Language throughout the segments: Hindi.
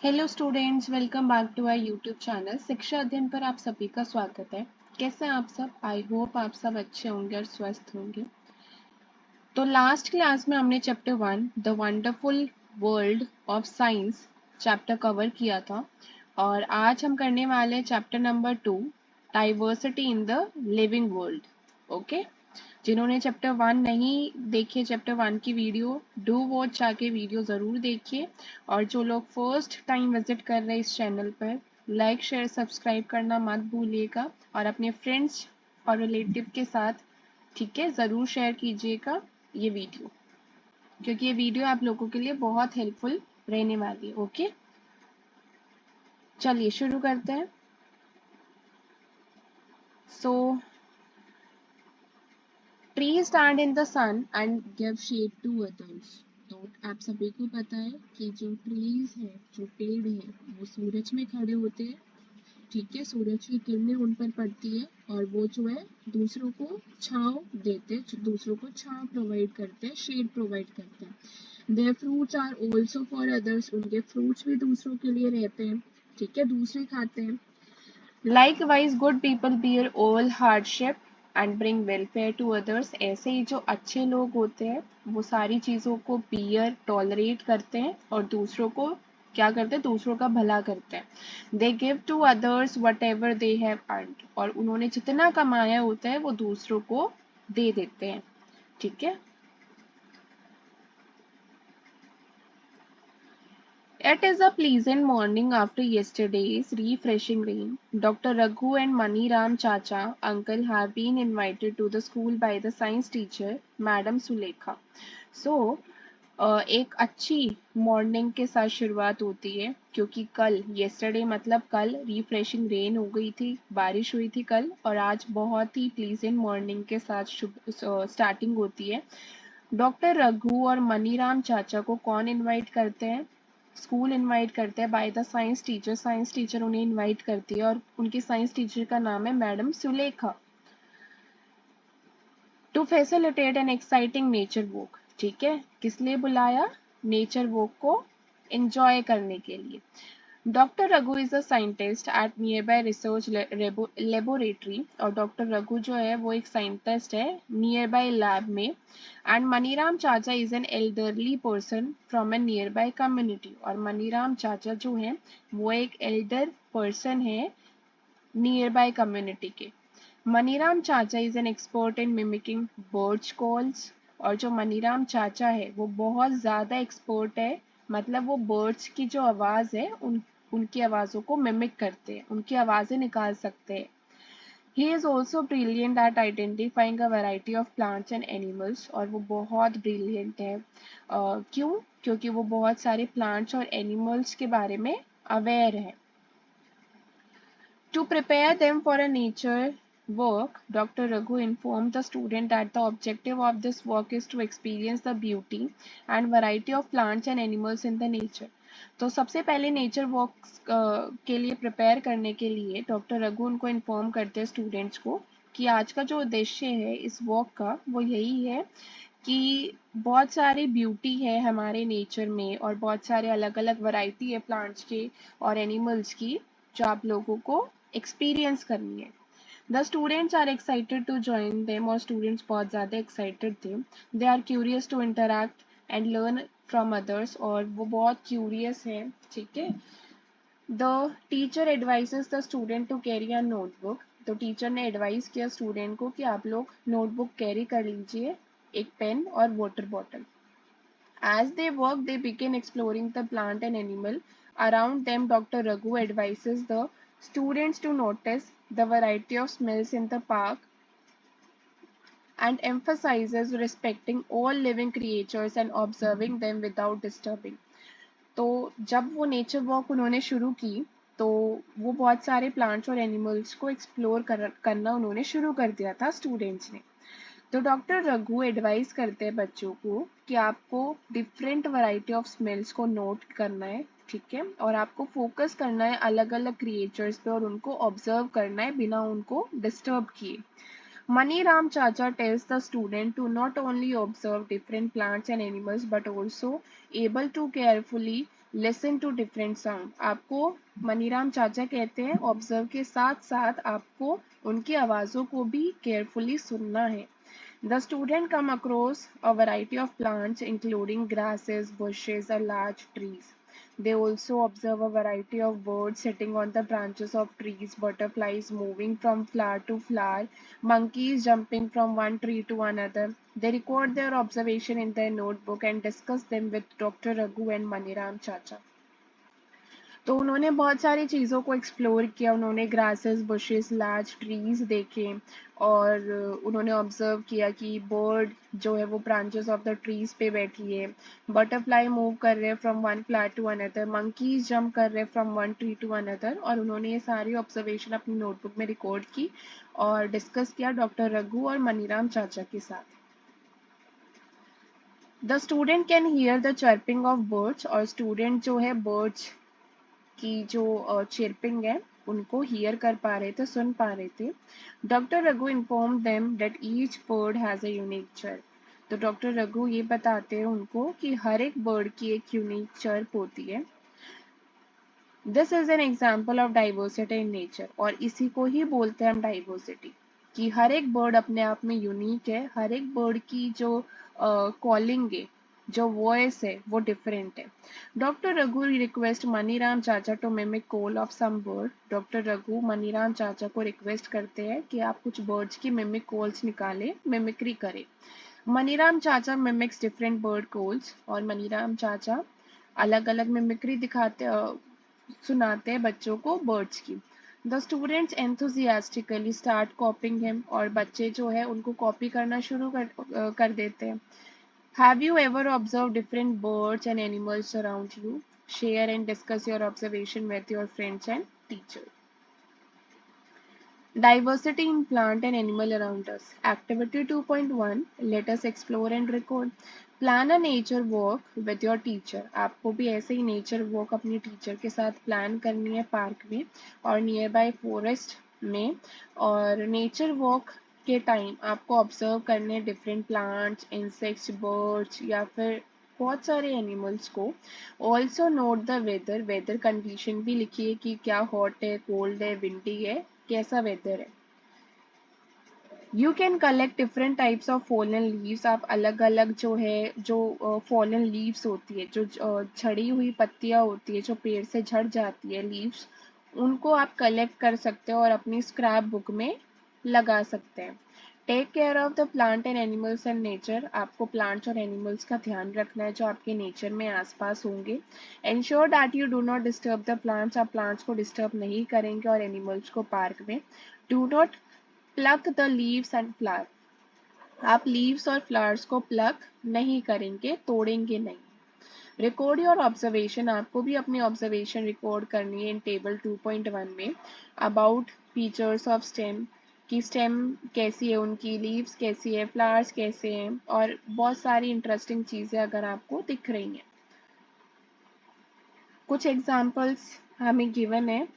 Hello students, welcome back to our YouTube channel Shiksha Adhyayan पर आप सभी का स्वागत है। कैसे हैं आप सब? आई होप आप सब अच्छे होंगे और स्वस्थ होंगे। तो लास्ट क्लास में हमने chapter 1 the wonderful world of science chapter cover किया था और आज हम करने वाले हैं chapter number 2 diversity in the living world. Okay, जिन्होंने चैप्टर 1 नहीं देखिए चैप्टर 1 की वीडियो, डू वॉच जाके वीडियो ज़रूर देखिए। और जो लोग फर्स्ट टाइम विजिट कर रहे हैं इस चैनल पर, लाइक शेयर सब्सक्राइब करना मत भूलिएगा और अपने फ्रेंड्स और रिलेटिव के साथ ठीक है ज़रूर शेयर कीजिएगा ये वीडियो, क्योंकि ये वीडियो आप लोगों के लिए बहुत हेल्पफुल रहने वाली है। ओके, चलिए शुरू करते हैं। So tree stand in the sun and give shade to others. तो आप सभी को पता है कि जो ट्रीज है, जो पेड़ है, वो सूरज में खड़े होते हैं। ठीक है, सूरज की किरणें उन पर पड़ती है और वो जो है दूसरों को छांव देते हैं, दूसरों को छांव प्रोवाइड करते हैं, शेड प्रोवाइड करते हैं। Their fruits are also for others. उनके फ्रूट्स भी दूसरों के लिए रहते हैं। ठीक है, दूसरे खाते हैं। Likewise, good people bear all hardship and bring welfare to others। ऐसे ही जो अच्छे लोग होते हैं वो सारी चीज़ों को bear टॉलरेट करते हैं और दूसरों को क्या करते हैं, दूसरों का भला करते हैं। They give to others whatever they have earned। और उन्होंने जितना कमाया होता है वो दूसरों को दे देते हैं। ठीक है, it is a pleasant morning after yesterday's refreshing rain. Dr. Raghu and Mani Ram Chacha, uncle, have been invited to the school by the science teacher, Madam Sulekha. So, एक अच्छी मॉर्निंग के साथ शुरुआत होती है, क्योंकि कल येस्टरडे मतलब कल रिफ्रेशिंग रेन हो गई थी, बारिश हुई थी कल, और आज बहुत ही प्लीजेंट मॉर्निंग के साथ स्टार्टिंग होती है। डॉक्टर रघु और मनीराम चाचा को कौन इनवाइट करते हैं? स्कूल इनवाइट करते हैं by the science teacher. Science teacher उन्हें इनवाइट करती है और उनकी साइंस टीचर का नाम है madam Sulekha, to facilitate an exciting nature walk. ठीक है, किस लिए बुलाया? नेचर वॉक को एंजॉय करने के लिए। Doctor Raghu is a scientist at near by research laboratory. और डॉक्टर रघु जो है वो एक साइंटिस्ट है नियर बाय लैब में। एंड मनीराम चाचा is an elderly person from A near by community. और मनीराम चाचा जो है वो एक एल्डर पर्सन है नियर बाय कम्युनिटी के। मनीराम चाचा is an expert in mimicking birds calls. और जो मनीराम चाचा है वो बहुत ज़्यादा एक्सपर्ट है, मतलब वो बर्ड्स की जो आवाज़ है उनकी आवाज़ों को मिमिक करते हैं, उनकी आवाज़ें निकाल सकते हैं। He is also brilliant at identifying a variety of plants and animals. और वो बहुत ब्रिलियंट है। क्यों? क्योंकि वो बहुत सारे प्लांट्स और एनिमल्स के बारे में अवेयर है। To prepare them for a nature work, Dr. Raghu informed the student that the objective of this work is to experience the beauty and variety of plants and animals in the nature। तो सबसे पहले नेचर वॉक के लिए प्रिपेयर करने के लिए डॉक्टर रघु उनको इन्फॉर्म करते हैं स्टूडेंट्स को कि आज का जो उद्देश्य है इस वॉक का वो यही है कि बहुत सारी ब्यूटी है हमारे नेचर में और बहुत सारे अलग अलग वैरायटी है प्लांट्स के और एनिमल्स की, जो आप लोगों को एक्सपीरियंस करनी है। The students are excited to join them. और स्टूडेंट्स बहुत ज़्यादा एक्साइटेड थे। They are curious to interact and learn from others. और वो बहुत क्यूरियस है। ठीक है, the teacher advises the student to carry a notebook. तो टीचर ने एडवाइस किया स्टूडेंट को कि आप लोग नोटबुक कैरी कर लीजिए, एक पेन और water bottle. As they work, they begin exploring the plant and animal around them. Dr. Raghu advises the students to notice the variety of smells in the park and emphasizes respecting all living creatures and observing them without disturbing। तो जब वो नेचर वॉक उन्होंने शुरू की तो वो बहुत सारे प्लांट्स और एनिमल्स को एक्सप्लोर करना उन्होंने शुरू कर दिया था स्टूडेंट्स ने। तो डॉक्टर रघु एडवाइस करते हैं बच्चों को कि आपको डिफरेंट वैरायटी ऑफ स्मेल्स को नोट करना है। ठीक है, और आपको फोकस करना है अलग अलग क्रिएचर्स पे और उनको ऑब्जर्व करना है बिना उनको डिस्टर्ब किए। Mani Ram Chacha tells the student to not only observe different plants and animals but also able to carefully listen to different sound. आपको मनीराम चाचा कहते हैं ऑब्जर्व के साथ साथ आपको उनकी आवाजों को भी केयरफुली सुनना है। The student come across a variety of plants including grasses, bushes and large trees. They also observe a variety of birds sitting on the branches of trees, butterflies moving from flower to flower, monkeys jumping from one tree to another. They record their observation in their notebook and discuss them with Dr. Raghu and Maniram Chacha. तो उन्होंने बहुत सारी चीज़ों को एक्सप्लोर किया। उन्होंने ग्रासेस, बुशेस, लार्ज ट्रीज देखे और उन्होंने ऑब्जर्व किया कि बर्ड जो है वो ब्रांचेस ऑफ द ट्रीज पे बैठी है, बटरफ्लाई मूव कर रहे हैं from one flower to another, monkeys jump कर रहे हैं from one tree to another. और उन्होंने ये सारी ऑब्जर्वेशन अपनी नोटबुक में रिकॉर्ड की और डिस्कस किया डॉक्टर रघु और मनीराम चाचा के साथ। The student can hear the chirping of birds, और स्टूडेंट जो है बर्ड्स की जो चिरपिंग है उनको हियर कर पा रहे थे, सुन पा रहे थे। Doctor Raghu inform them that each bird has a unique chirp. तो डॉक्टर रघु ये बताते हैं उनको कि हर एक बर्ड की एक यूनिक चर्प होती है। This is an example of diversity in nature, और इसी को ही बोलते हैं हम डाइवर्सिटी, कि हर एक बर्ड अपने आप में यूनिक है। हर एक बर्ड की जो कॉलिंग है, जो वॉइस है, वो डिफरेंट है। Doctor Raghu request Maniram chacha to mimic call of some bird. Doctor Raghu Maniram चाचा को रिक्वेस्ट करते हैं कि आप कुछ बर्ड्स की मिमिक कॉल्स निकालें, मिमिक्री करें। मनीराम चाचा मिमिक्स डिफरेंट बर्ड कॉल्स, और मनीराम चाचा अलग अलग मिमिक्री सुनाते हैं बच्चों को बर्ड्स की। The students enthusiastically start कॉपिंग him, और बच्चे जो है उनको कॉपी करना शुरू कर देते हैं। Have you ever observe different birds and animals around you? Share and discuss your observation with your friends and teacher. Diversity in plant and animal around us. Activity 2.1. Let us explore and record. Plan a nature walk with your teacher. आपको भी ऐसे ही नेचर वॉक अपनी टीचर के साथ प्लान करनी है पार्क में और नियर बाय फॉरेस्ट में। और नेचर वॉक के टाइम आपको ऑब्जर्व करने डिफरेंट प्लांट्स, इंसेक्ट्स, बर्ड्स या फिर बहुत सारे एनिमल्स को। Also note the weather, weather condition भी लिखिए कि क्या हॉट है, कोल्ड है, विंडी है, कैसा वेदर है। You can collect different types of fallen leaves. आप अलग अलग जो है जो फॉलन लीव्स होती है, जो झड़ी हुई पत्तियां होती है, जो पेड़ से झड़ जाती है लीव्स, उनको आप कलेक्ट कर सकते हो और अपनी स्क्रैप बुक में लगा सकते हैं। Take care of the plant and animals and nature. आपको प्लांट्स और एनिमल्स का ध्यान रखना है जो आपके नेचर में आसपास होंगे। Ensure that you do not disturb the plants. आप प्लांट्स को डिस्टर्ब नहीं करेंगे और एनिमल्स को पार्क में। Do not plug the leaves and flower. आप लीव्स और फ्लावर्स को प्लक नहीं करेंगे, तोड़ेंगे नहीं। Record your observation. आपको भी अपनी ऑब्जर्वेशन रिकॉर्ड करनी है इन टेबल 2.1 में। अबाउट फीचर्स ऑफ स्टेम, की स्टेम कैसी है, उनकी लीव्स कैसी है, फ्लावर्स कैसे हैं, और बहुत सारी इंटरेस्टिंग चीजें अगर आपको दिख रही हैं। कुछ एग्जाम्पल्स हमें गिवन है,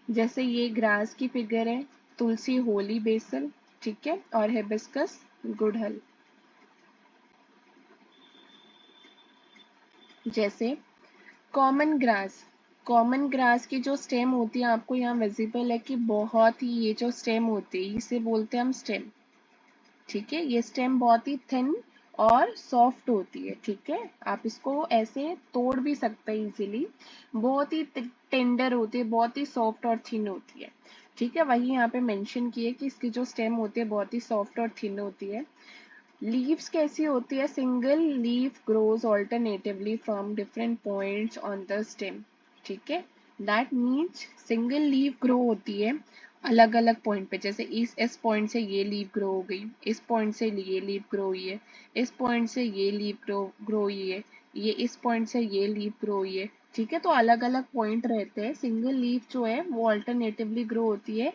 जैसे ये ग्रास की फिगर है, तुलसी होली बेसल, ठीक है, और हिबिस्कस गुड़हल। जैसे कॉमन ग्रास, कॉमन ग्रास की जो स्टेम होती है आपको यहाँ विजिबल है कि बहुत ही, ये जो स्टेम होती है इसे बोलते हैं हम स्टेम, ठीक है। ये स्टेम बहुत ही थिन और सॉफ्ट होती है, ठीक है। आप इसको ऐसे तोड़ भी सकते हैं इजीली। बहुत ही टेंडर होती है, बहुत ही सॉफ्ट और थिन होती है, ठीक है। वही यहाँ पे मेंशन किए कि इसकी जो स्टेम होती है बहुत ही सॉफ्ट और थिन होती है। लीव्स कैसी होती है? Single leaf grows alternatively from different points on the stem, ठीक है। That means single leaf grow होती है अलग अलग पॉइंट पे। जैसे इस पॉइंट से ये लीफ ग्रो हो गई, इस पॉइंट से ये लीफ ग्रो हुई है, इस पॉइंट से ये लीफ ग्रो हुई है, ये इस पॉइंट से ये लीफ ग्रो हुई है, ठीक है। तो अलग अलग पॉइंट रहते हैं। सिंगल लीफ जो है वो ऑल्टरनेटिवली ग्रो होती है,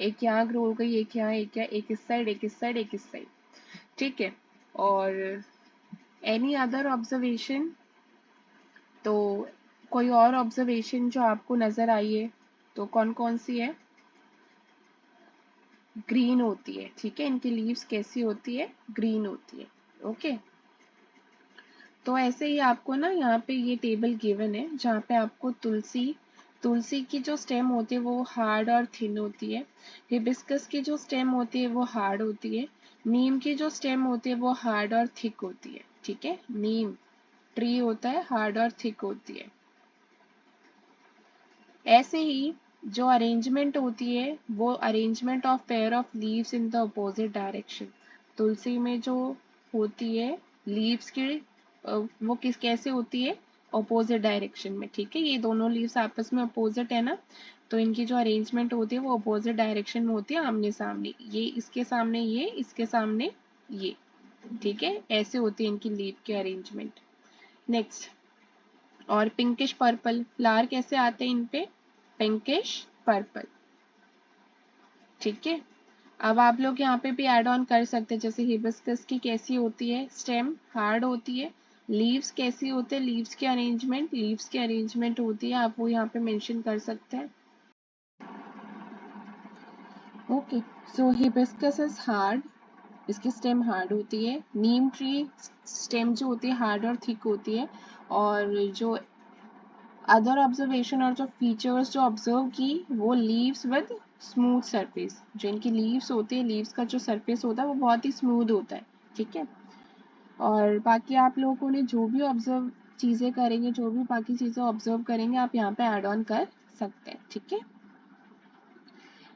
एक यहाँ ग्रो हो गई, एक यहाँ, एक यहाँ, एक इस साइड, एक इस साइड, एक इस साइड, ठीक है। और एनी अदर ऑब्जर्वेशन? तो कोई और ऑब्जर्वेशन जो आपको नजर आई है तो कौन कौन सी है? ग्रीन होती है, ठीक है। इनकी लीव्स कैसी होती है? ग्रीन होती है, ओके। तो ऐसे ही आपको ना यहाँ पे ये टेबल गिवन है जहाँ पे आपको तुलसी की जो स्टेम होती है वो हार्ड और थिन होती है। हिबिस्कस की जो स्टेम होती है वो हार्ड होती है। नीम की जो स्टेम होती है वो हार्ड और थिक होती है। ठीक है, नीम ट्री होता है, हार्ड और थिक होती है। ऐसे ही जो अरेंजमेंट होती है वो arrangement of pair of leaves in the opposite direction. तुलसी में जो होती है लीव्स की वो किस कैसे होती है, अपोजिट डायरेक्शन में। ठीक है, ये दोनों लीव्स आपस में अपोजिट है ना, तो इनकी जो अरेंजमेंट होती है वो अपोजिट डायरेक्शन में होती है, आमने सामने, ये इसके सामने ये, इसके सामने ये। ठीक है, ऐसे होती है इनकी लीव की अरेंजमेंट। नेक्स्ट, और पिंकिश पर्पल फ्लावर कैसे आते हैं इन पे, पिंकिश पर्पल। ठीक है, अब आप लोग यहाँ पे भी ऐड ऑन कर सकते हैं, जैसे हिबिस्कस की कैसी होती है स्टेम, हार्ड होती है। लीव्स कैसी होते हैं, लीव्स की अरेंजमेंट होती है, आप वो यहाँ पे मेंशन कर सकते हैं। Okay, so hibiscus is hard, इसकी स्टेम हार्ड होती है। नीम ट्री स्टेम जो होती है हार्ड और थिक होती है। और जो अदर ऑब्जर्वेशन और जो फीचर्स जो ऑब्जर्व की, वो लीव्स विद स्मूथ सरफेस, जो इनकी लीव्स होती है, लीव्स का जो सरफेस होता है वो बहुत ही स्मूथ होता है। ठीक है, और बाकी आप लोगों ने जो भी ऑब्जर्व चीज़ें करेंगे, जो भी बाकी चीज़ें ऑब्जर्व करेंगे, आप यहाँ पे ऐड ऑन कर सकते हैं। ठीक है,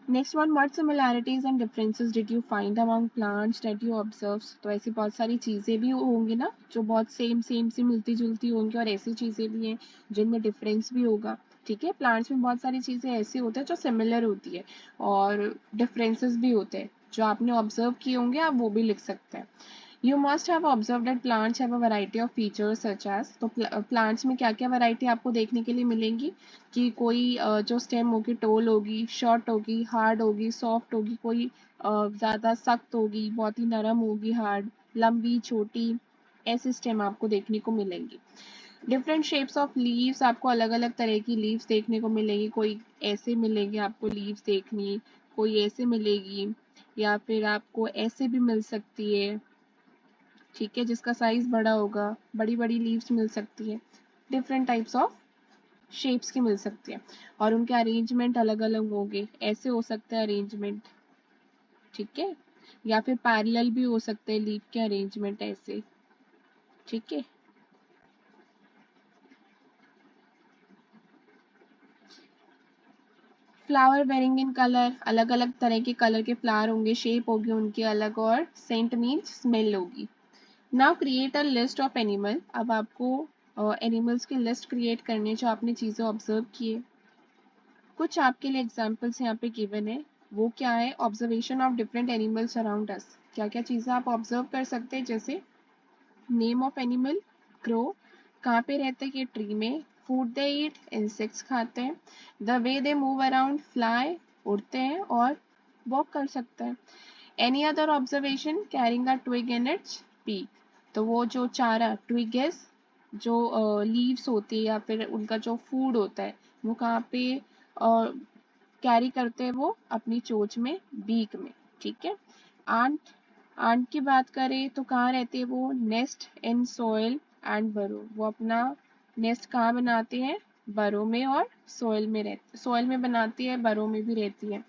next one, what similarities and differences did you find among plants that you observe. तो ऐसी बहुत सारी चीज़ें भी होंगी ना जो बहुत सेम सेम सी मिलती जुलती होंगी, और ऐसी चीज़ें भी हैं जिनमें डिफरेंस भी होगा। ठीक है, प्लांट्स में बहुत सारी चीज़ें ऐसी होती है जो सिमिलर होती है, और डिफरेंसेस भी होते हैं जो आपने ऑब्जर्व किए होंगे, आप वो भी लिख सकते हैं। You must have observed that plants have a variety of features such as, तो प्लांट्स में क्या क्या वैरायटी आपको देखने के लिए मिलेंगी कि कोई जो स्टेम होगी टोल होगी, शॉर्ट होगी, हार्ड होगी, सॉफ्ट होगी, कोई ज़्यादा सख्त होगी, बहुत ही नरम होगी, हार्ड, लंबी, छोटी, ऐसी स्टेम आपको देखने को मिलेंगी। डिफरेंट शेप्स ऑफ लीव्स, आपको अलग अलग तरह की लीव्स देखने को मिलेगी, कोई ऐसे मिलेंगे आपको लीव्स देखनी, कोई ऐसे मिलेगी, या फिर आपको ऐसे भी मिल सकती है। ठीक है, जिसका साइज बड़ा होगा, बड़ी बड़ी लीव्स मिल सकती है, डिफरेंट टाइप्स ऑफ शेप्स की मिल सकती है, और उनके अरेंजमेंट अलग अलग होंगे, ऐसे हो सकते हैं अरेंजमेंट। ठीक है, या फिर पैरेलल भी हो सकते हैं लीव के अरेंजमेंट ऐसे। ठीक है, फ्लावर वेरिंग इन कलर, अलग अलग तरह के कलर के फ्लावर होंगे, शेप होगी उनकी अलग, और सेंट मीन्स स्मेल होगी। Now create a list of animal, अब आपको एनिमल्स की लिस्ट क्रिएट करनी है जो आपने चीज़ें ऑब्जर्व किए। कुछ आपके लिए एग्जाम्पल्स यहाँ पे गिवन है, वो क्या है, observation of different animals around us, क्या क्या चीज़ें आप ऑब्जर्व कर सकते हैं, जैसे नेम ऑफ एनिमल, क्रो, कहाँ पे रहते हैं ये, ट्री में, फूड दे ईट, इंसेक्ट्स खाते हैं, the way they move around, fly, उड़ते हैं और वॉक कर सकते हैं। Any other observation, carrying a twig in its beak, तो वो जो चारा, ट्विग इज जो लीव्स होती है या फिर उनका जो फूड होता है, वो कहाँ पे कैरी करते हैं, वो अपनी चोंच में, बीक में। ठीक है, आंट, आंट की बात करें तो कहाँ रहते हैं वो, नेस्ट इन सोइल एंड बरो, वो अपना नेस्ट कहाँ बनाते हैं, बरो में, और सोइल में रहते, सोइल में बनाती है, बरो में भी रहती है।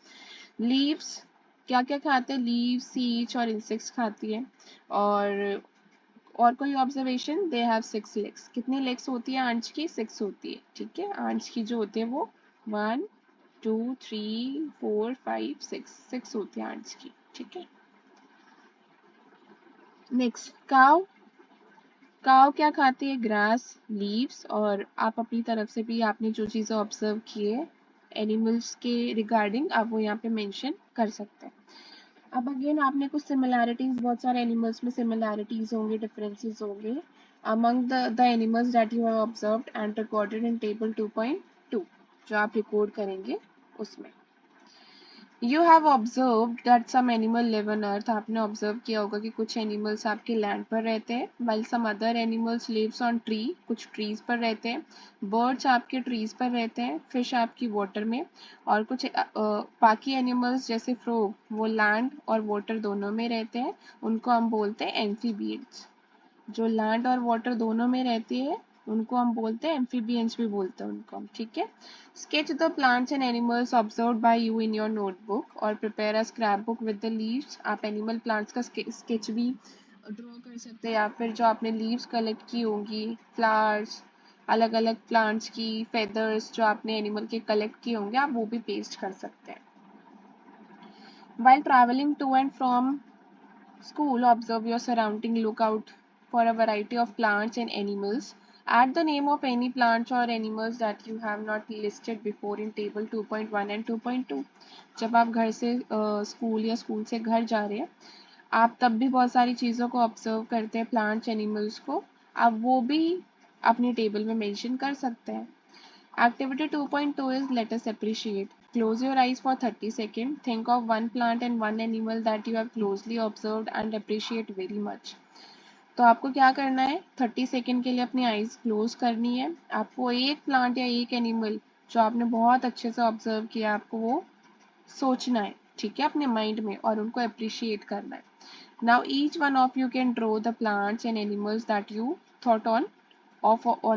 लीव्स क्या क्या खाते हैं, लीव्स, सीड्स और इंसेक्ट्स खाती है। और कोई ऑब्जर्वेशन, दे हैव 6 लेग्स, कितनी लेग्स होती है आंट्स की, 6 होती है। ठीक है, आंट्स की जो होती है वो 1 2 3 4 5 6 होती है आंट्स की। ठीक है, नेक्स्ट, काव, काव क्या खाती है, ग्रास, लीव्स, और आप अपनी तरफ से भी आपने जो चीज़ें ऑब्जर्व की है एनिमल्स के रिगार्डिंग, आप वो यहाँ पे मेंशन कर सकते हैं। अब अगेन आपने कुछ सिमिलैरिटीज, बहुत सारे एनिमल्स में सिमिलैरिटीज होंगे, डिफरेंसेस होंगे among the animals that you have observed and recorded in table 2.2, जो आप रिकॉर्ड करेंगे उसमें। You have observe that some animal live on earth, आपने ऑब्जर्व किया होगा कि कुछ एनिमल्स आपके लैंड पर रहते हैं, while some other animals lives on tree, कुछ ट्रीज पर रहते हैं, बर्ड्स आपके ट्रीज पर रहते हैं, फिश आपकी वाटर में, और कुछ बाकी एनिमल्स जैसे फ्रॉग वो लैंड और वाटर दोनों में रहते हैं, उनको हम बोलते हैं एम्फीबियड्स। जो लैंड और वाटर दोनों में रहती है उनको हम बोलते हैं एम्फीबियंस भी बोलते हैं उनको हम, ठीक है। Sketch the plants and animals observed by you in your notebook और prepare a scrapbook with the leaves. आप एनिमल प्लांट्स का स्केच भी ड्रॉ कर सकते हैं, या फिर जो आपने लीव्स कलेक्ट की होंगी, फ्लावर्स, अलग अलग प्लांट्स की फेदर्स जो आपने एनिमल के कलेक्ट किए होंगे, आप वो भी पेस्ट कर सकते हैं। While traveling to and from school, observe your surrounding, look out for a variety of plants and animals. Add the name of any plants or animals that you have not listed before in table 2.1 and 2.2. जब आप घर से स्कूल या स्कूल से घर जा रहे हैं, आप तब भी बहुत सारी चीज़ों को ऑब्जर्व करते हैं, प्लांट्स एनिमल्स को, आप वो भी अपनी टेबल में मेंशन कर सकते हैं। Activity 2.2 is let us appreciate. Close your eyes for 30 seconds. Think of one plant and one animal that you have closely observed and appreciate very much. तो आपको क्या करना है, 30 सेकेंड के लिए अपनी आईज क्लोज करनी है। आपको एक प्लांट या एक एनिमल जो आपने बहुत अच्छे से ऑब्जर्व किया, आपको वो सोचना है, ठीक है, अपने माइंड में, और उनको अप्रिशिएट करना है। Now each one of you can draw the plants and animals that you thought on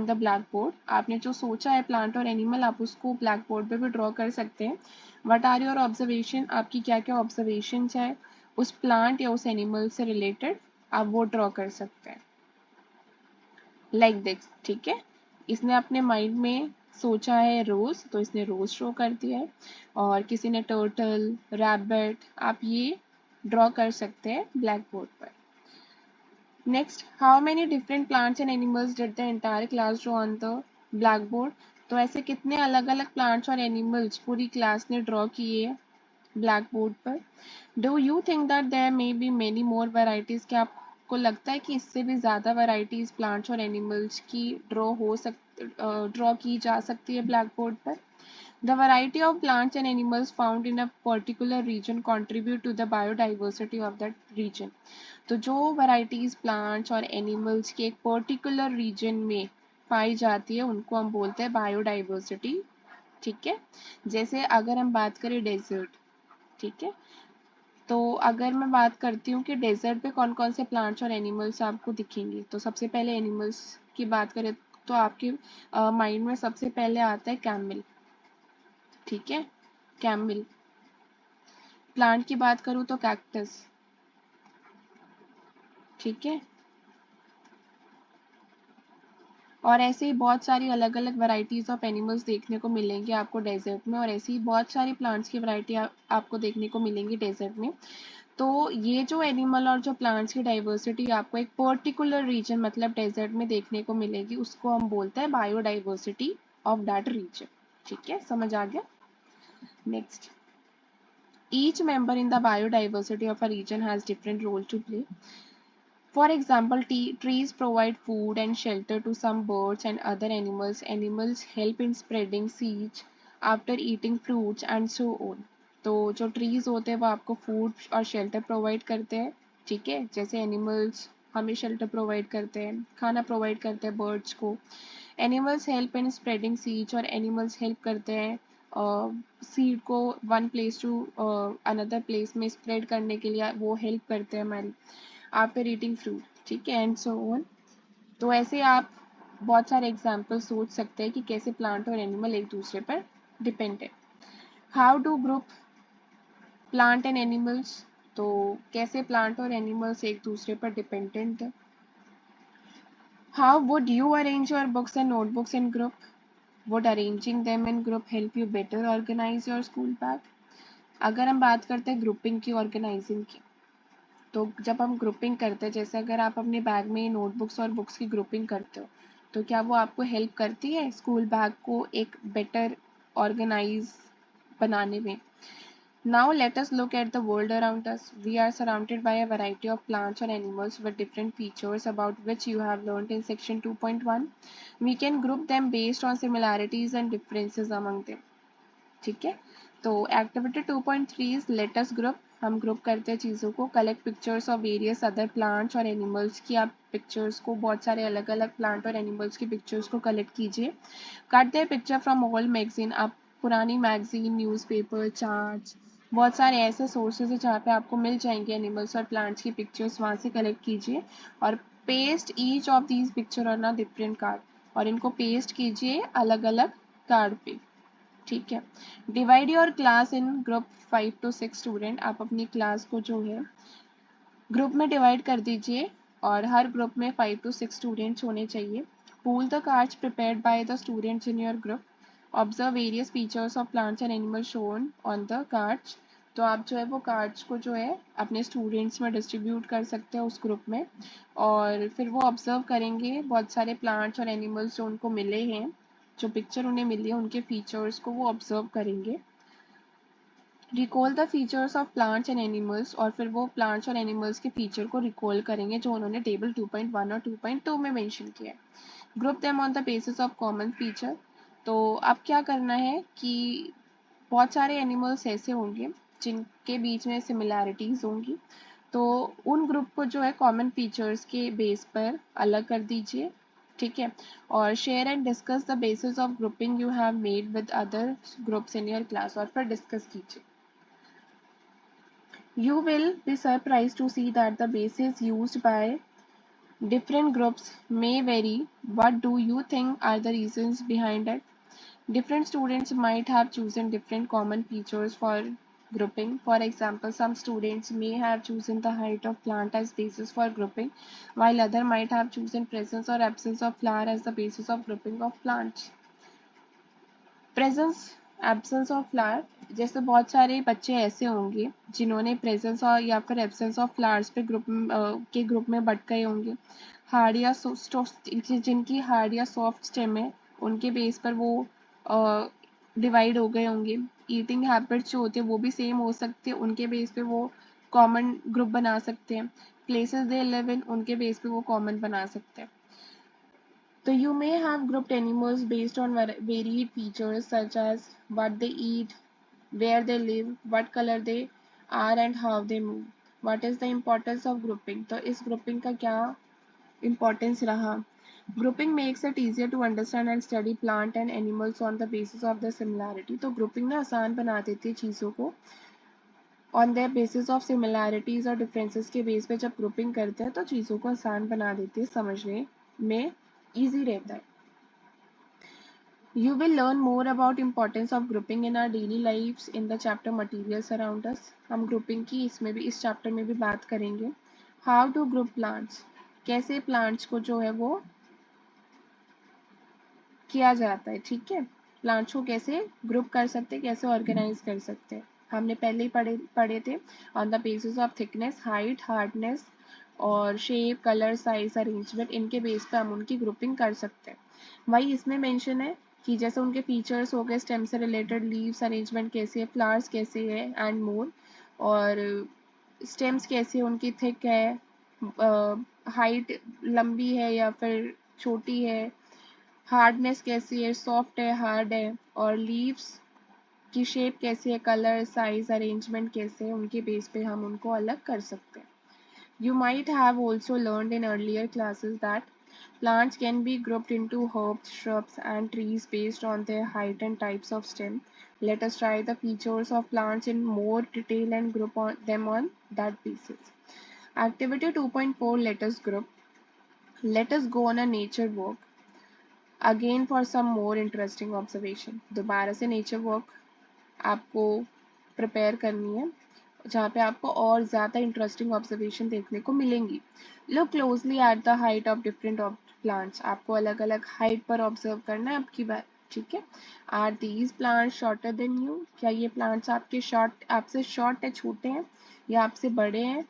the black board. आपने जो सोचा है प्लांट और एनिमल, आप उसको ब्लैक बोर्ड पे भी ड्रॉ कर सकते हैं। वट आर योर ऑब्जर्वेशन, आपकी क्या क्या ऑब्जर्वेशन है उस प्लांट या उस एनिमल से रिलेटेड, आप वो ड्रॉ कर सकते हैं। लाइक दिस, ठीक है। इसने अपने माइंड में सोचा है रोज, तो इसने रोज शो कर दिया है। और किसी ने टर्टल, रैबिट, आप ये ड्रॉ कर सकते हैं ब्लैक बोर्ड पर। Next, how many different plants and animals did the entire class draw on the black board. तो ऐसे कितने अलग अलग प्लांट्स और एनिमल्स पूरी क्लास ने ड्रॉ किए ब्लैक बोर्ड पर। Do you think that there may be many more varieties, क्या आपको लगता है कि इससे भी ज़्यादा वेराइटीज प्लांट्स और एनिमल्स की ड्रॉ की जा सकती है ब्लैक बोर्ड पर। The variety of plants and animals found in a particular region contribute to the biodiversity of that region. तो जो varieties plants और animals के एक particular region में पाई जाती है उनको हम बोलते हैं biodiversity, ठीक है। जैसे अगर हम बात करें डेजर्ट, ठीक है, तो अगर मैं बात करती हूँ कि डेजर्ट पे कौन कौन से प्लांट्स और एनिमल्स आपको दिखेंगे, तो सबसे पहले एनिमल्स की बात करें तो आपके माइंड में सबसे पहले आता है कैमल, ठीक है, कैमल। प्लांट की बात करूँ तो कैक्टस, ठीक है। और ऐसे ही बहुत सारी अलग अलग वैरायटीज ऑफ एनिमल्स देखने को मिलेंगे आपको डेजर्ट में, और ऐसी ही बहुत सारी प्लांट्स की वैरायटी आपको देखने को मिलेंगी डेजर्ट में। तो ये जो एनिमल और जो प्लांट्स की डाइवर्सिटी आपको एक पर्टिकुलर रीजन मतलब डेजर्ट में देखने को मिलेगी, उसको हम बोलते हैं बायोडाइवर्सिटी ऑफ दैट रीजन, ठीक है, समझ आ गया। Next, each member in the biodiversity of a region has different role to play. For example, trees provide food and shelter to some birds and other animals. Animals help in spreading seeds after eating fruits and so on. तो जो trees होते हैं वो आपको food और shelter provide करते हैं, ठीक है। जैसे animals हमें shelter provide करते हैं, खाना provide करते हैं birds को। Animals help in spreading seeds और animals help करते हैं सीड को one place to another place में स्प्रेड करने के लिए, वो हेल्प करते हैं हमारी आफ्टर ईटिंग फ्रूट, ठीक है, एंड सो ऑन। तो ऐसे आप बहुत सारे एग्जाम्पल सोच सकते हैं कि कैसे प्लांट और एनिमल एक दूसरे पर डिपेंड है। How do group plant and animals, तो कैसे प्लांट और एनिमल्स एक दूसरे पर डिपेंडेंट है। How would you arrange your books and notebooks in group, would arranging them in group help you better organize your school bag. अगर हम बात करते हैं ग्रुपिंग की, ऑर्गेनाइजिंग की, तो जब हम ग्रुपिंग करते हैं, जैसे अगर आप अपने बैग में नोटबुक्स और बुक्स की ग्रुपिंग करते हो, तो क्या वो आपको हेल्प करती है स्कूल बैग को एक बेटर ऑर्गेनाइज बनाने में। Now let us look at the world around us. We are surrounded by a variety of plants or animals with different features about which you have learned in section 2.1. We can group them based on similarities and differences among them. ठीक है, तो activity 2.3 is let us group. हम ग्रुप करते हैं चीज़ों को। Collect pictures of various other plants और एनिमल्स की, आप पिक्चर्स को, बहुत सारे अलग अलग प्लांट और एनिमल्स की पिक्चर्स को कलेक्ट कीजिए। Cut the picture from all magazine, आप पुरानी मैगजीन, न्यूज़पेपर, चार्ट्स, बहुत सारे ऐसे सोर्सेज है जहाँ पे आपको मिल जाएंगे एनिमल्स और प्लांट्स की पिक्चर्स, वहाँ से कलेक्ट कीजिए और paste each of these picture on a different card, और इनको पेस्ट कीजिए अलग अलग कार्ड पे, ठीक है। Divide your class in group 5 to 6 student, आप अपनी क्लास को जो है ग्रुप में डिवाइड कर दीजिए और हर ग्रुप में 5 to 6 स्टूडेंट्स होने चाहिए। Pool the cards prepared by the students in your group, observe various features of plants and animals shown on the cards. तो आप जो है वो कार्ड्स को जो है अपने स्टूडेंट्स में डिस्ट्रीब्यूट कर सकते हैं उस ग्रुप में, और फिर वो ऑब्जर्व करेंगे बहुत सारे प्लांट्स और एनिमल्स जो उनको मिले हैं, जो पिक्चर उन्हें मिली है उनके फीचर्स को वो ऑब्जर्व करेंगे। Recall the features of plants and animals, और फिर वो प्लांट्स और एनिमल्स के फीचर को रिकॉल करेंगे जो उन्होंने टेबल 2.1 और 2.2 में मेंशन किया है। Group them on the basis of common feature, तो अब क्या करना है कि बहुत सारे एनिमल्स ऐसे होंगे जिनके बीच में सिमिलैरिटीज होंगी, तो उन ग्रुप को जो है कॉमन फीचर्स के बेस पर अलग कर दीजिए, ठीक है। और share and discuss the basis of grouping you have made with other groups in your class, और फिर डिस्कस कीजिए। You will be surprised to see that the bases used by different groups may vary. What do you think are the reasons behind it? Different students might have chosen different common features for grouping. For example, some students may have chosen the height of plant as basis for grouping, while other might have chosen presence or absence of flower as the basis of grouping of plants. Presence absence of flower, जैसे बहुत सारे बच्चे ऐसे होंगे जिन्होंने प्रेजेंस और या फिर एब्सेंस ऑफ फ्लावर्स पे ग्रुप में बट गए होंगे। हार्ड या जिनकी हार्ड या सॉफ्ट स्टेम है उनके बेस पर वो डिवाइड हो गए होंगे। ईटिंग हैबिट्स जो होते हैं वो भी सेम हो सकते हैं, उनके बेस पे वो कॉमन ग्रुप बना सकते हैं। प्लेसेस दे लिव इन, उनके बेस पे वो कॉमन बना सकते हैं। So you may have grouped animals based on varied features such as what they eat, where they live, what color they are and how they move. What is the importance of grouping? तो इस grouping का क्या importance रहा? Grouping makes it easier to understand and study plant and animals on the basis of the similarity. तो grouping ना आसान बना देती है चीज़ों को on their basis of similarities और differences के base पे जब grouping करते हैं तो चीज़ों को आसान बना देती है, समझने में easy रहता है। You will learn more about importance of grouping in our daily lives in the chapter materials around us. हम grouping की इसमें भी इस chapter में भी बात करेंगे। How to group plants, कैसे plants को जो है वो किया जाता है, ठीक है। प्लांट्स को कैसे ग्रुप कर सकते हैं, कैसे ऑर्गेनाइज कर सकते हैं, हमने पहले ही पढ़े थे। On the basis of thickness, height, hardness और शेप, कलर, साइज, अरेंजमेंट, इनके बेस पे हम उनकी ग्रुपिंग कर सकते हैं। वही इसमें मेंशन है कि जैसे उनके फीचर्स हो गए, स्टेम से रिलेटेड, लीव्स अरेंजमेंट कैसे है, फ्लावर्स कैसे है एंड मोर, और स्टेम्स कैसे है, उनकी थिक है, हाइट लंबी है या फिर छोटी है, हार्डनेस कैसी है, सॉफ्ट है, हार्ड है, और लीव्स की शेप कैसी है, कलर, साइज, अरेंजमेंट कैसे है, उनके बेस पे हम उनको अलग कर सकते हैं। You might have also learned in earlier classes that plants can be grouped into herbs, shrubs, and trees based on their height and types of stem. Let us try the features of plants in more detail and group them on that basis. Activity 2.4, let us group. Let us go on a nature walk. Again for some more interesting observation, दोबारा से नेचर वॉक आपको प्रिपेयर करनी है जहाँ पे आपको और ज़्यादा इंटरेस्टिंग ऑब्जर्वेशन देखने को मिलेंगी। Look closely at the height of different plants, आपको अलग अलग हाइट पर ऑब्जर्व करना है आपकी बात, ठीक है। Are these plants shorter than you, क्या ये प्लांट्स आपसे शॉर्ट है, छोटे हैं, या आपसे बड़े हैं,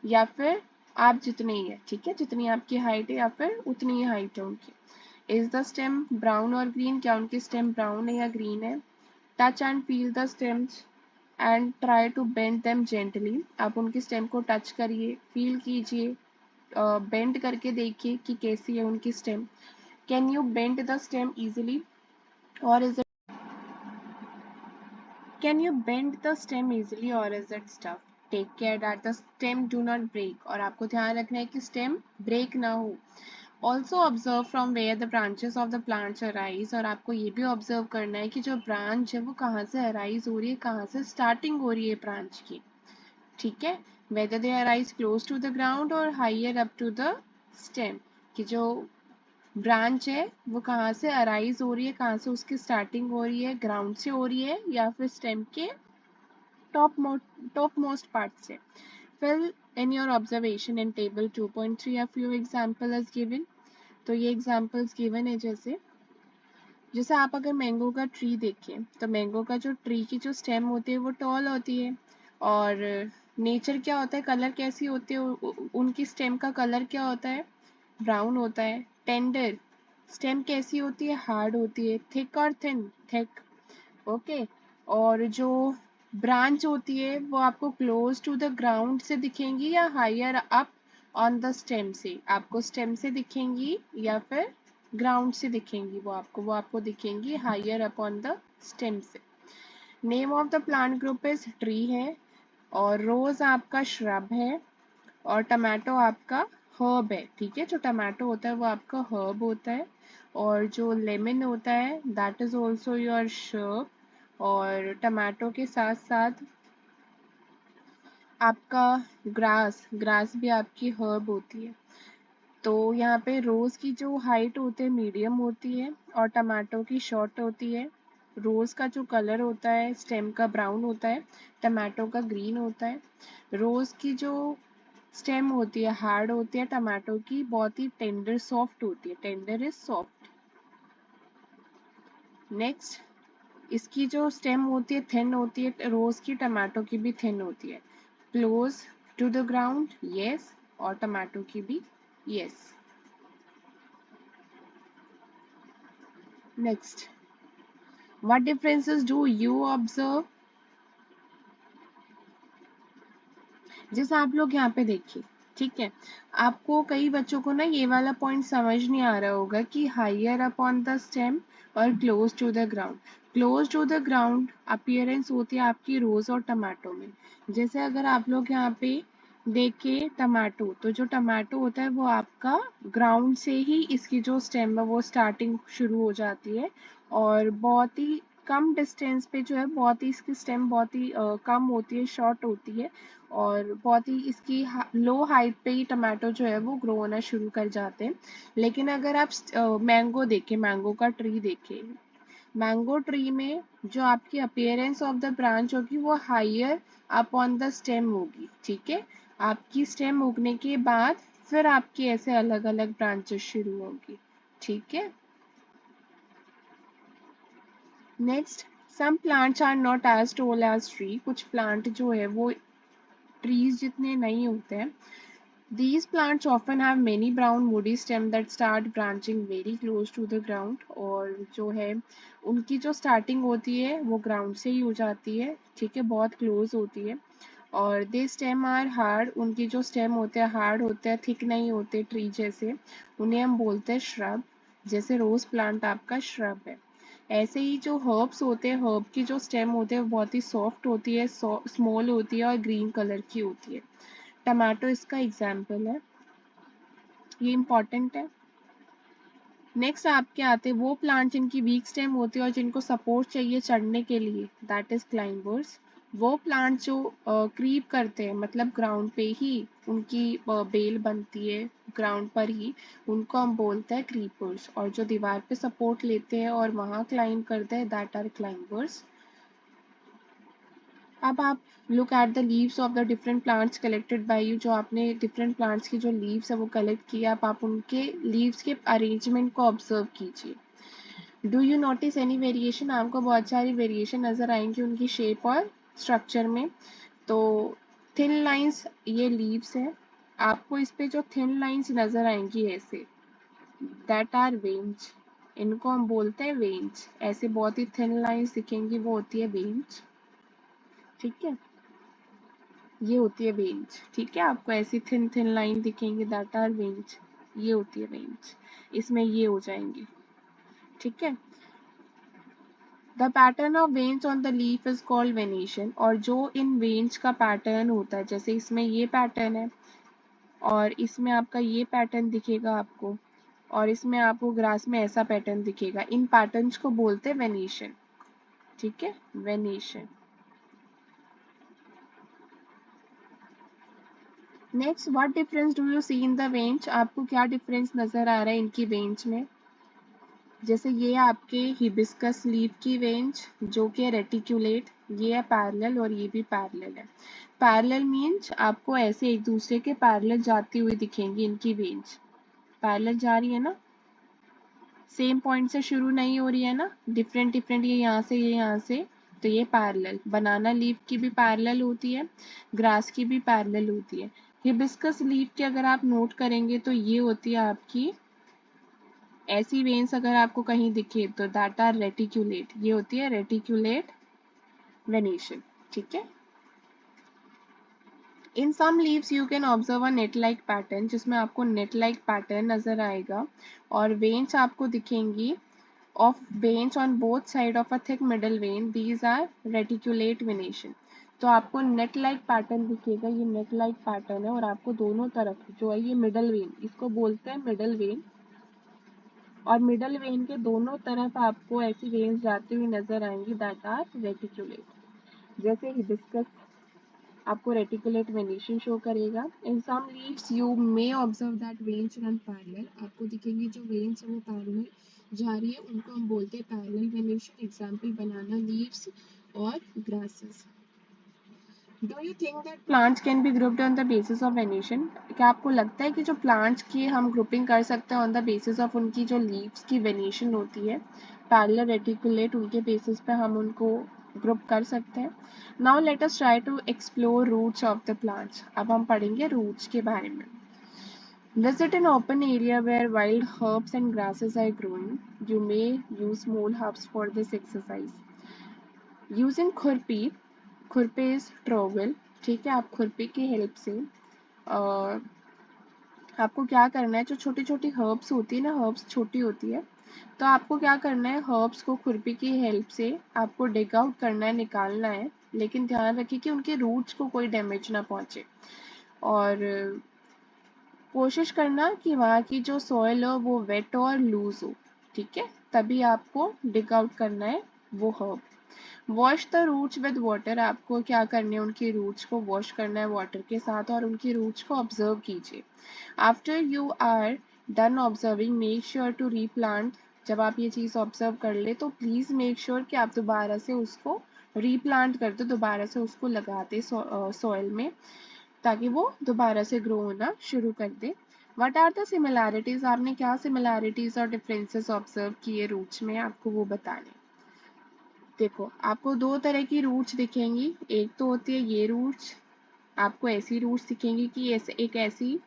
या फिर आप जितने ही है, ठीक है, जितनी आपकी हाइट है या फिर उतनी ही हाइट है उनकी। इज द स्टेम ब्राउन और ग्रीन, क्या उनकी स्टेम ब्राउन है या ग्रीन है। Touch and feel the stems and try to bend them gently, आप उनकी स्टेम को टच करिए, फील कीजिए, बेंड करके देखिए कि कैसी है उनकी stem. Can you bend the stem easily और is Can you bend the stem easily or is it stuck? Take care that the stem do not break, और आपको ध्यान रखना है कि stem break ना हो। Also observe from where the branches of the plants arise, और आपको ये भी observe करना है कि जो branch है वो कहाँ से arise हो रही है, कहाँ से starting हो रही है branch की, ठीक है। Whether they arise close to the ground or higher up to the stem कि जो ब्रांच है वो कहाँ से अराइज हो रही है, कहाँ से उसकी स्टार्टिंग हो रही है, ग्राउंड से हो रही है या फिर स्टेम के टॉप मोस्ट पार्ट से. Fill in your observation in table 2.3 a few example is given. तो ये examples given है. जैसे आप अगर मैंगो का ट्री देखें तो मैंगो का जो ट्री की जो स्टेम होती है वो टॉल होती है. और नेचर क्या होता है, कलर कैसी होती है, उनकी स्टेम का कलर क्या होता है, ब्राउन होता है. टेंडर स्टेम कैसी होती है, हार्ड होती है. थिक और थिन, थिक. ओके. और जो ब्रांच होती है वो आपको क्लोज टू द ग्राउंड से दिखेंगी या higher up on the stem से, आपको स्टेम से दिखेंगी या फिर ग्राउंड से दिखेंगी, वो आपको दिखेंगी higher up on the stem से. Name of the plant group is tree है, और रोज आपका श्रब है, और टमाटो आपका हर्ब है. ठीक है, जो टमाटो होता है वो आपका हर्ब होता है, और जो लेमन होता है that is also your shrub. और टमाटो के साथ साथ आपका ग्रास, ग्रास भी आपकी हर्ब होती है. तो यहाँ पे रोज की जो हाइट होती है मीडियम होती है, और टमाटो की शॉर्ट होती है. रोज का जो कलर होता है स्टेम का ब्राउन होता है, टमाटो का ग्रीन होता है. रोज की जो स्टेम होती है हार्ड होती है, टमाटो की बहुत ही टेंडर सॉफ्ट होती है. Tender is soft. नेक्स्ट, इसकी जो स्टेम होती है थिन होती है, रोज की, टमाटो की भी थिन होती है. Close to the ground, yes, और टमाटो की भी yes. Next, what differences do you observe. जैसे आप लोग यहाँ पे देखिए, ठीक है, आपको कई बच्चों को ना ये वाला पॉइंट समझ नहीं आ रहा होगा कि higher up on the stem और close to the ground. Close to the ground appearance होती है आपकी रोज और टमाटो में. जैसे अगर आप लोग यहाँ पे देखें टमाटो, तो जो टमाटो होता है वो आपका ग्राउंड से ही इसकी जो स्टेम है वो स्टार्टिंग शुरू हो जाती है, और बहुत ही कम डिस्टेंस पे जो है, बहुत ही इसकी स्टेम बहुत ही कम होती है, शॉर्ट होती है, और बहुत ही इसकी लो हाइट पे ही टमाटो जो है वो ग्रो होना शुरू कर जाते हैं. लेकिन अगर आप मैंगो देखें, मैंगो का ट्री देखें, मैंगो ट्री में जो आपकी अपीयरेंस ऑफ द ब्रांच होगी वो higher up on the stem होगी. ठीक है, आपकी स्टेम उगने के बाद फिर आपकी ऐसे अलग अलग ब्रांचेस शुरू होगी. ठीक है. Next, some plants are not as tall as tree. कुछ प्लांट जो है वो ट्रीज जितने नहीं होते हैं. These plants often have many brown woody stems that start branching very close to the ground. और जो है उनकी जो स्टार्टिंग होती है वो ग्राउंड से ही हो जाती है. ठीक है, बहुत क्लोज होती है. और दे स्टेम आर हार्ड. उनकी जो स्टेम होते हैं हार्ड होते हैं, थिक नहीं होते ट्री जैसे. उन्हें हम बोलते हैं श्रब. जैसे रोज प्लांट आपका श्रब है. ऐसे ही जो हर्ब्स होते हैं, हर्ब की जो स्टेम होते हैं वो बहुत ही सॉफ्ट होती है, स्मॉल होती है और ग्रीन कलर की होती है. टमाटो इसका एग्जाम्पल है, ये इम्पॉर्टेंट है. नेक्स्ट आपके आते हैं वो प्लांट जिनकी वीक स्टेम होती है और जिनको सपोर्ट चाहिए चढ़ने के लिए, दैट इज क्लाइंबर्स. वो प्लांट जो क्रीप करते हैं, मतलब ग्राउंड पे ही उनकी बेल बनती है, ग्राउंड पर ही, उनको हम बोलते हैं क्रीपर्स. और जो दीवार पे सपोर्ट लेते हैं और वहां क्लाइंब करते हैं, दैट आर क्लाइंबर्स. अब आप look at the leaves of the different plants collected by you. जो आपने डिफरेंट प्लांट्स की जो लीव्स है वो कलेक्ट किया, आप उनके लीव्स के अरेंजमेंट को ऑब्जर्व कीजिए. Do you notice any variation. आपको बहुत सारी वेरिएशन नजर आएंगी उनकी शेप और स्ट्रक्चर में. तो थिन लाइंस ये लीव्स है, आपको इस पे जो थिन लाइंस नजर आएंगी ऐसे, दैट आर वेन्स. इनको हम बोलते हैं वेन्स. ऐसे बहुत ही थिन लाइंस दिखेंगी, वो होती है वेन्स. ठीक है, ये होती है वेन्स. ठीक है, आपको ऐसी थिन थिन लाइन दिखेंगे, दैट आर वेन्स. ये होती है वेन्स, इसमें ये हो जाएंगे. ठीक है, the pattern of veins on the leaf is called venation. और जो इन वेन्स का पैटर्न होता है, जैसे इसमें ये पैटर्न है और इसमें आपका ये पैटर्न दिखेगा आपको, और इसमें आपको ग्रास में ऐसा पैटर्न दिखेगा, इन पैटर्न्स को बोलते हैं वेनेशन. ठीक है, venation. Next, what difference do you see in the veins? आपको क्या डिफरेंस नजर आ रहा है इनकी वेंच में? जैसे ये आपके हिबिस्कस लीफ की वेंच जो कि है रेटिकुलेट, ये है पैरेलल और ये भी पैरेलल है। पैरेलल मीन्स आपको ऐसे एक दूसरे के पैरेलल जाती हुई दिखेंगी इनकी वेंच। पैरेलल जा रही है ना, सेम पॉइंट से शुरू नहीं हो रही है ना, डिफरेंट डिफरेंट, ये यहाँ से ये यहाँ से, तो ये पैरेलल। बनाना लीफ की भी पैरेलल होती है, ग्रास की भी पैरेलल होती है। हिबिस्कस लीफ की अगर आप नोट करेंगे तो ये होती है आपकी ऐसी वेन्स, अगर आपको कहीं दिखे तो दैट आर रेटिकुलेट, ये होती है रेटिकुलेट वेनेशन। ठीक है। In some leaves you can observe a net like pattern, जिसमें आपको नेट लाइक पैटर्न नजर आएगा और वेन्स आपको दिखेंगी of veins on both side of a thick middle vein. These are reticulate venation. तो आपको नेट लाइक पैटर्न दिखेगा, ये नेट लाइक पैटर्न है और आपको दोनों तरफ जो है ये मिडल वेन, इसको बोलते हैं मिडल वेन, और मिडल वेन के दोनों तरफ आपको ऐसी वेन्स जाती हुई नजर आएंगी दैट आर रेटिकुलेट। जैसे हिबिस्कस आपको रेटिकुलेट वेनेशन शो करेगा। In some leaves you may observe that veins run parallel, आपको दिखेंगी जो वेन्स है वो पैरेलल जा रही है, उनको हम बोलते हैं पैरेलल वेनेशन। एग्जाम्पल बनाना लीव्स और grasses. Do you think that plants can be grouped on the basis of venation? क्या आपको लगता है कि जो प्लांट्स की हम ग्रुपिंग कर सकते हैं ऑन द बेसिस ऑफ उनकी जो लीव्स की वेनेशन होती है, पैरेलल रेटिकुलेट, उनके बेसिस पे हम उनको ग्रुप कर सकते हैं। Now let us try to explore roots of the plants. अब हम पढ़ेंगे रूट्स के बारे में। Visit an open area where wild herbs and grasses are growing. You may use small herbs for this exercise. Using खुरपी, खुरपी इज ट्रोवल, ठीक है। आप खुरपी की हेल्प से आपको क्या करना है, जो छोटी छोटी हर्ब्स होती है ना, हर्ब्स छोटी होती है, तो आपको क्या करना है, हर्ब्स को खुरपी की हेल्प से आपको डिग आउट करना है, निकालना है, लेकिन ध्यान रखिए कि उनके रूट्स को कोई डैमेज ना पहुंचे। और कोशिश करना कि वहाँ की जो सॉइल हो वो वेट हो और लूज हो, ठीक है, तभी आपको डिग आउट करना है वो herb. Wash the roots with water, आपको क्या करना है, उनकी रूट्स को वॉश करना है वाटर के साथ और उनकी रूट्स को ऑब्जर्व कीजिए। After you are done observing, make sure to replant. जब आप ये चीज़ ऑब्जर्व कर ले तो प्लीज़ मेक श्योर कि आप दोबारा से उसको रीप्लांट कर दो, दोबारा से उसको लगा दे सॉइल में, ताकि वो दोबारा से ग्रो होना शुरू कर दे। वट आर द सिमिलैरिटीज, आपने क्या सिमिलैरिटीज और डिफरेंसेस ऑब्जर्व किए रूट्स में, आपको वो बताने। देखो, आपको दो तरह की रूट्स दिखेंगी। एक तो होती है ये रूट्स, आपको ऐसी रूट्स दिखेंगी कि ऐसे एक ऐसी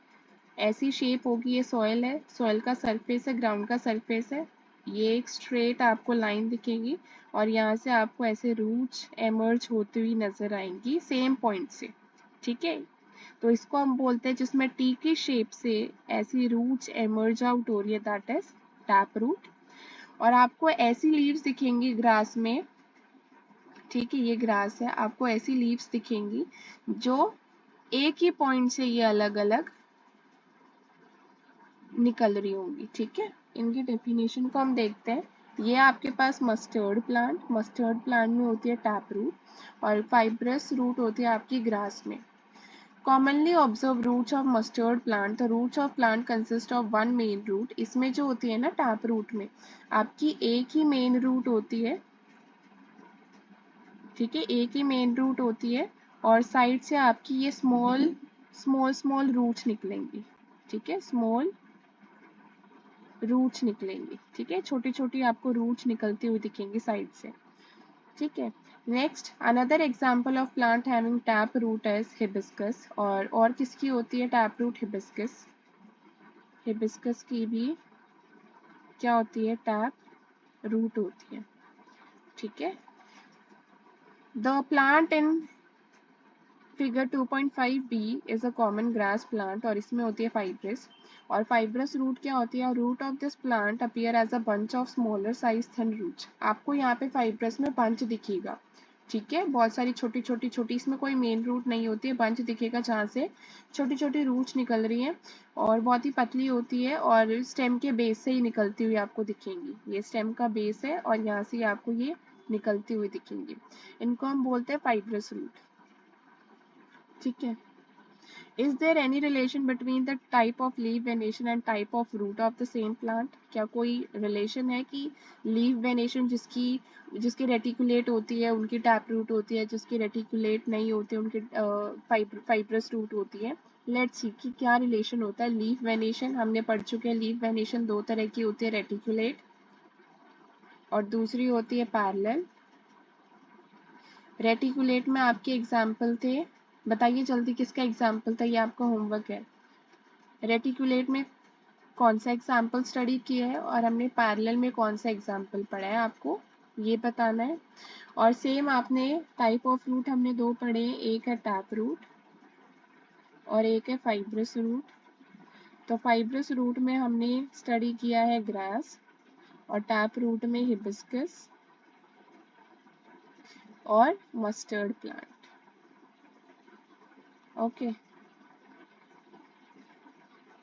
ऐसी शेप होगी, ये सॉइल है, सॉइल का सरफेस है, ग्राउंड का सरफेस है, ये एक स्ट्रेट आपको लाइन दिखेगी और यहाँ से आपको ऐसे रूट्स एमर्ज होती हुई नजर आएंगी सेम पॉइंट से, ठीक है। तो इसको हम बोलते हैं, जिसमें टी की शेप से ऐसी रूट्स एमर्ज आउट हो रही है, दैट इज टैप रूट। और आपको ऐसी लीव्स दिखेंगी ग्रास में, ठीक है, ये ग्रास है, आपको ऐसी लीव्स दिखेंगी जो एक ही पॉइंट से ये अलग अलग निकल रही होंगी, ठीक है। इनकी डेफिनेशन को हम देखते हैं। ये आपके पास मस्टर्ड प्लांट, मस्टर्ड प्लांट में होती है टैप रूट और फाइब्रस रूट होती है आपकी ग्रास में। Commonly observe roots of mustard plant, the roots of plant consist of one main root. इसमें जो होती है ना टैप रूट में, आपकी एक ही मेन रूट होती है, ठीक है, एक ही मेन रूट होती है और साइड से आपकी ये स्मॉल स्मॉल स्मॉल रूट्स निकलेंगी, ठीक है, स्मॉल रूट्स निकलेंगी, ठीक है, छोटी छोटी आपको रूट्स निकलती हुई दिखेंगी साइड से, ठीक है। Next, another example of plant having tap root is hibiscus. और किसकी होती है टैप रूट? हिबिस्कस। हिबिस्कस की भी क्या होती है? टैप रूट होती है, ठीक है। The plant in figure 2.5b is a common grass plant और इसमें होती है फाइब्रस। और फाइब्रस रूट क्या होती है? Root of this plant appear as a bunch of smaller size thin roots. आपको यहाँ पे फाइब्रस में बंच दिखेगा, ठीक है, बहुत सारी छोटी छोटी छोटी, इसमें कोई मेन रूट नहीं होती है, बंच दिखेगा जहाँ से छोटी छोटी रूट्स निकल रही हैं और बहुत ही पतली होती है और स्टेम के बेस से ही निकलती हुई आपको दिखेंगी। ये स्टेम का बेस है और यहाँ से आपको ये निकलती हुई दिखेंगी। इनको हम बोलते हैं फाइब्रस रूट, ठीक है। Is there any relation between the type of leaf venation and type of root of the same plant? क्या कोई relation है कि leaf venation जिसकी रेटिकुलेट होती है उनकी टैप रूट होती है, जिसकी रेटिकुलेट नहीं होती है उनकी फाइब्रस रूट होती है? लेट्स सी कि क्या रिलेशन होता है। लीफ वेनेशन हमने पढ़ चुके हैं, लीफ वेनेशन दो तरह की होती है, रेटिकुलेट और दूसरी होती है पैरेलल। रेटिकुलेट में आपके एग्जाम्पल थे, बताइए जल्दी किसका एग्जाम्पल था, ये आपका होमवर्क है। रेटिकुलेट में कौन सा एग्जाम्पल स्टडी किया है और हमने पैरेलल में कौन सा एग्जाम्पल पढ़ा है, आपको ये बताना है। और सेम आपने टाइप ऑफ रूट हमने दो पढ़े हैं, एक है टैप रूट और एक है फाइब्रस रूट। तो फाइब्रस रूट में हमने स्टडी किया है ग्रास और टैप रूट में हिबिस्कस और मस्टर्ड प्लांट। ओके।